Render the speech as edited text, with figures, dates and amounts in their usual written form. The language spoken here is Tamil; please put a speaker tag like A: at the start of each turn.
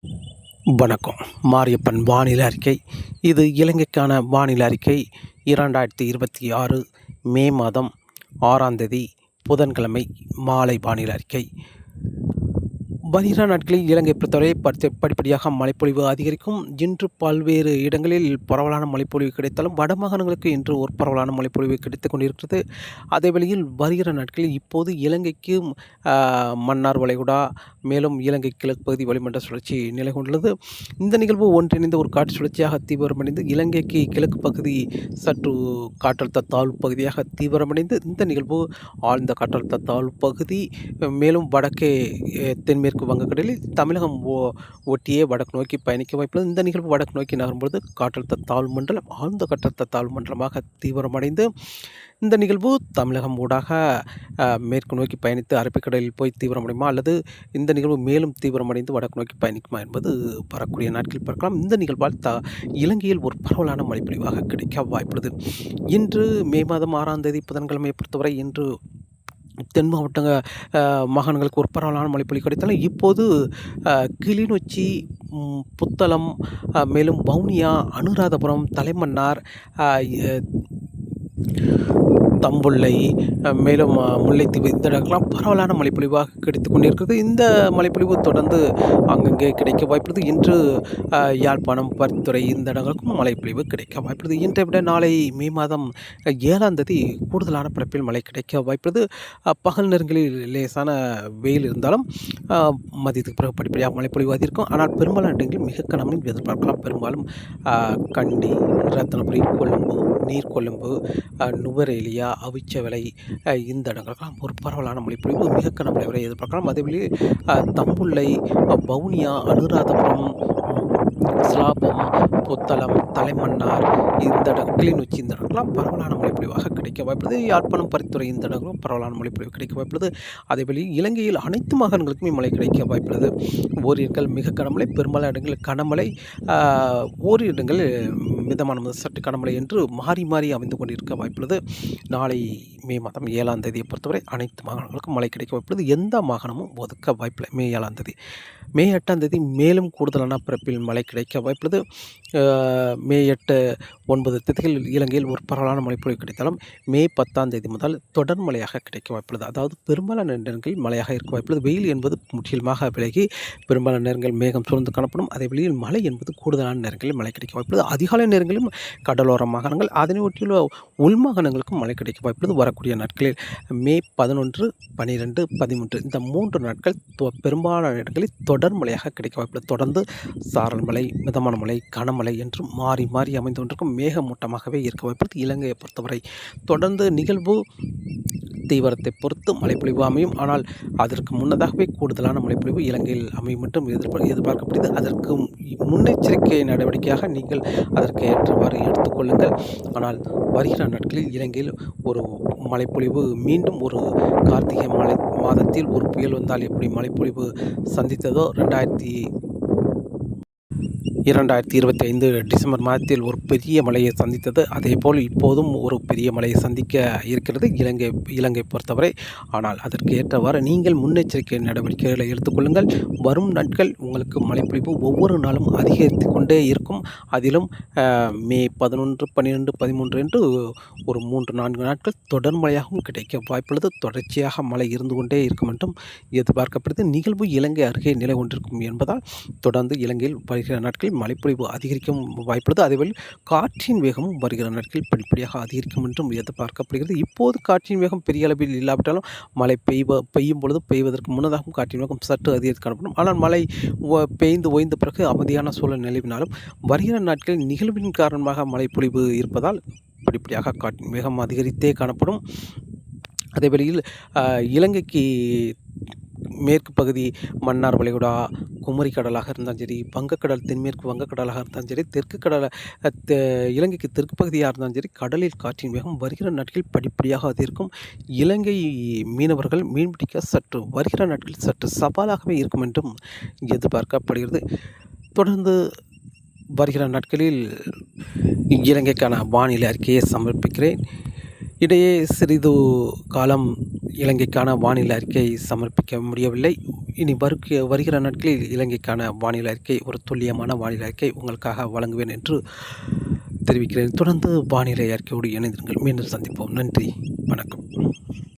A: வணக்கம். மாரியப்பன் வானிலை அறிக்கை. இது இலங்கைக்கான வானிலை அறிக்கை. 2026 மே மாதம் 6ஆம் தேதி புதன்கிழமை மாலை வானிலை அறிக்கை. வருகிற நாட்களில் இலங்கை பொறுத்தவரை படிப்படியாக மழைப்பொழிவு அதிகரிக்கும். இன்று பல்வேறு இடங்களில் பரவலான மழைப்பொழிவு கிடைத்தாலும் வடமாகாணங்களுக்கு இன்று ஒரு பரவலான மழைப்பொழிவு கிடைத்துக் கொண்டிருக்கிறது. அதே வேளையில் வருகிற நாட்களில் இப்போது இலங்கைக்கு மன்னார் வளைகுடா, மேலும் இலங்கை கிழக்கு பகுதி வளிமண்டல சுழற்சி நிலை கொண்டுள்ளது. இந்த நிகழ்வு ஒன்றிணைந்த ஒரு காற்று சுழற்சியாக தீவிரமடைந்து இலங்கைக்கு கிழக்கு பகுதி சற்று காற்றழுத்த தாழ்வு பகுதியாக தீவிரமடைந்து இந்த நிகழ்வு ஆழ்ந்த காற்றழுத்த தாழ்வு பகுதி மேலும் வடக்கே தென்மேற்கு வங்கக்கடலில் தமிழகம் ஒட்டியே வடக்கு நோக்கி பயணிக்க வாய்ப்புள்ளது. இந்த நிகழ்வு வடக்கு நோக்கி நகரும்பொழுது காற்றழுத்த தாழ்வு மண்டலம் ஆழ்ந்த காற்றழுத்த தாழ்வு மண்டலமாக தீவிரமடைந்து இந்த நிகழ்வு தமிழகம் ஊடாக மேற்கு நோக்கி பயணித்து அரபிக்கடலில் போய் தீவிரமடையுமா அல்லது இந்த நிகழ்வு மேலும் தீவிரமடைந்து வடக்கு நோக்கி பயணிக்குமா என்பது வரக்கூடிய நாட்களில் பார்க்கலாம். இந்த நிகழ்வால் இலங்கையில் ஒரு பரவலான மழைப்பொழிவாக கிடைக்க வாய்ப்புள்ளது. இன்று மே மாதம் 6ஆம் தேதி புதன்கிழமையை பொறுத்தவரை இன்று தென் மாவட்ட மாகாணங்களுக்கு ஒரு பரவலான மழைப்பொழிவு கிடைத்தாலும் இப்போது கிளிநொச்சி, புத்தளம், மேலும் வவுனியா, அனுராதபுரம், தலைமன்னார், தம்புள்ளை, மேலும் முல்லைத்தீவு இந்த இடங்கள்லாம் பரவலான மழைப்பொழிவாக கிடைத்து கொண்டிருக்கிறது. இந்த மழைப்பொழிவு தொடர்ந்து அங்கங்கே கிடைக்க வாய்ப்புள்ளது. இன்று யாழ்ப்பாணம், பருத்துறை இந்த இடங்களுக்கும் மழைப்பொழிவு கிடைக்க வாய்ப்புள்ளது. இன்றை விட நாளை மே மாதம் 7ஆம் தேதி கூடுதலான பரப்பில் மழை கிடைக்க வாய்ப்புள்ளது. பகல் நேரங்களில் லேசான வெயில் இருந்தாலும் மதியத்துக்கு பிறகு படிப்படியாக மழைப்பொழிவு அதிகரிக்கும். ஆனால் பெரும்பாலான இடங்களில் மிக கனமையும் எதிர்பார்க்கலாம். பெரும்பாலும் கண்டி, ரத்தினபுரி, கொழும்பு, நீர்கொழும்பு, நுவரேலியா, அவிச்சவலை இந்த இடங்களுக்கெல்லாம் ஒரு பரவலான மழைப்பொழிவு மிக கனமழை வரை எதிர்பார்க்கலாம். அதேவேளை தம்புள்ளை, வவுனியா, அனுராதபுரம், சிலாபம், புத்தளம், தலைமன்னார் இந்த கிளிநொச்சி இந்த இடங்கள்லாம் பரவலான மழைப்பொழிவாக கிடைக்க வாய்ப்புள்ளது. யாழ்ப்பாணம், பருத்துறை இந்த இடங்களும் பரவலான மழைப்பொழிவு கிடைக்க வாய்ப்புள்ளது. அதேவேளை இலங்கையில் அனைத்து மாகாணங்களுக்குமே மழை கிடைக்க வாய்ப்புள்ளது. ஓரிரு இடங்கள் மிக கனமழை, பெரும்பாலான இடங்களில் கனமழை, ஓரிரு இடங்களில் மிதமான முதல் சற்று கனமழை என்று மாறி மாறி அமைந்து கொண்டிருக்க வாய்ப்புள்ளது. நாளை மே மாதம் 7ஆம் தேதியை பொறுத்தவரை அனைத்து மாகாணங்களுக்கும் மழை கிடைக்க வாய்ப்புள்ளது. எந்த மாகாணமும் ஒதுக்க வாய்ப்பில்லை. மே 7ஆம் தேதி. மே 8ஆம் தேதி மேலும் கூடுதலான பிறப்பில் மழை கிடைக்க வாய்ப்புள்ளது. மே 8, 9 தேதிகளில் இலங்கையில் ஒரு பரவலான மழைப்பொழிவு கிடைத்தாலும் மே 10ஆம் தேதி முதல் தொடர் மழையாக கிடைக்க வாய்ப்புள்ளது. அதாவது பெரும்பாலான நேரங்களில் மழையாக இருக்க வாய்ப்புள்ளது. வெயில் என்பது முற்றிலுமாக விலகி பெரும்பாலான நேரங்கள் மேகம் சூழ்ந்து காணப்படும். அதே வெளியில் மழை என்பது கூடுதலான நேரங்களில் மழை கிடைக்க வாய்ப்புள்ளது. அதிகாலை நேரங்களிலும் கடலோர மாகாணங்கள் அதனை ஒட்டியுள்ள உள்மாகாணங்களுக்கும் மழை கிடைக்க வாய்ப்புள்ளது. வரக்கூடிய நாட்களில் மே 11, 12, 13 இந்த 3 நாட்கள் பெரும்பாலான இடங்களில் தொடர் மழையாக கிடைக்க வாய்ப்புள்ளது. தொடர்ந்து சாரல் மழை, மிதமான மழை, கனமழை என்று மாறி மாறி அமைந்து கொண்டிருக்கும் மேகமூட்டமாகவே இருக்க வாய்ப்புள்ளது. இலங்கையை பொறுத்தவரை தொடர்ந்து நிகழ்வு தீவிரத்தை பொறுத்து மழைப்பொழிவு அமையும். ஆனால் அதற்கு முன்னதாகவே கூடுதலான மழைப்பொழிவு இலங்கையில் அமையும் என்றும் எதிர்பார்க்கப்படுகிறது. அதற்கு முன்னெச்சரிக்கை நடவடிக்கையாக நீங்கள் அதற்கு ஏற்றவாறு எடுத்துக்கொள்ளுங்கள். ஆனால் வருகிற நாட்களில் இலங்கையில் ஒரு மழைப்பொழிவு மீண்டும் ஒரு கார்த்திகை மாதத்தில் ஒரு புயல் வந்தால் எப்படி மழைப்பொழிவு சந்தித்ததோ 2025 டிசம்பர் மாதத்தில் ஒரு பெரிய மழையை சந்தித்தது. அதேபோல் இப்போதும் ஒரு பெரிய மழையை சந்திக்க இருக்கிறது இலங்கை பொறுத்தவரை. ஆனால் அதற்கு ஏற்றவாறு நீங்கள் முன்னெச்சரிக்கை நடவடிக்கைகளை எடுத்துக்கொள்ளுங்கள். வரும் நாட்கள் உங்களுக்கு மழைப்பொழிவு ஒவ்வொரு நாளும் அதிகரித்து கொண்டே இருக்கும். அதிலும் மே 11, 12, 13 என்று ஒரு 3-4 நாட்கள் தொடர் மழையாகவும் கிடைக்க வாய்ப்புள்ளது. தொடர்ச்சியாக மழை இருந்து கொண்டே இருக்கும் என்றும் எதிர்பார்க்கப்படுது. நிகழ்வு இலங்கை அருகே நிலை கொண்டிருக்கும் என்பதால் தொடர்ந்து இலங்கையில் வருகிற நாட்களில் மழைப்பொழிவு அதிகரிக்கும் வாய்ப்புள்ளது. அதேவேளை காற்றின் வேகமும் வருகிற நாட்களில் படிப்படியாக அதிகரிக்கும் என்றும் எதிர்பார்க்கப்படுகிறது. இப்போது காற்றின் வேகம் பெரிய அளவில் இல்லாவிட்டாலும் மழை பெய்யும் பொழுது பெய்வதற்கு முன்னதாகவும் காற்றின் வேகம் சற்று அதிகரித்து காணப்படும். ஆனால் மழை பெய்ந்து ஓய்ந்த பிறகு அமைதியான சூழல் நிலவினாலும் வருகிற நாட்களில் நிகழ்வின் காரணமாக மழைப்பொழிவு இருப்பதால் படிப்படியாக காற்றின் வேகம் அதிகரித்தே காணப்படும். அதேவேளையில் இலங்கைக்கு மேற்கு பகுதி மன்னார் வளைகுடா, குமரி கடலாக இருந்தாலும் சரி, வங்கக்கடல், தென்மேற்கு வங்கக்கடலாக இருந்தாலும் சரி, இலங்கைக்கு தெற்கு பகுதியாக இருந்தாலும் சரி, கடலில் காற்றின் வேகம் வருகிற நாட்களில் படிப்படியாக அதிகரிக்கும். இலங்கை மீனவர்கள் மீன்பிடிக்க வருகிற நாட்களில் சற்று சவாலாகவே இருக்கும் என்றும் எதிர்பார்க்கப்படுகிறது. தொடர்ந்து வருகிற நாட்களில் இலங்கைக்கான வானிலை அறிக்கையை சமர்ப்பிக்கிறேன். இடையே சிறிது காலம் இலங்கைக்கான வானிலை அறிக்கையை சமர்ப்பிக்க முடியவில்லை. இனி வருகிற நாட்களில் இலங்கைக்கான வானிலை அறிக்கை, ஒரு துல்லியமான வானிலை அறிக்கை உங்களுக்காக வழங்குவேன் என்று தெரிவிக்கிறேன். தொடர்ந்து வானிலை அறிக்கையோடு இணைந்திருங்கள். மீண்டும் சந்திப்போம். நன்றி, வணக்கம்.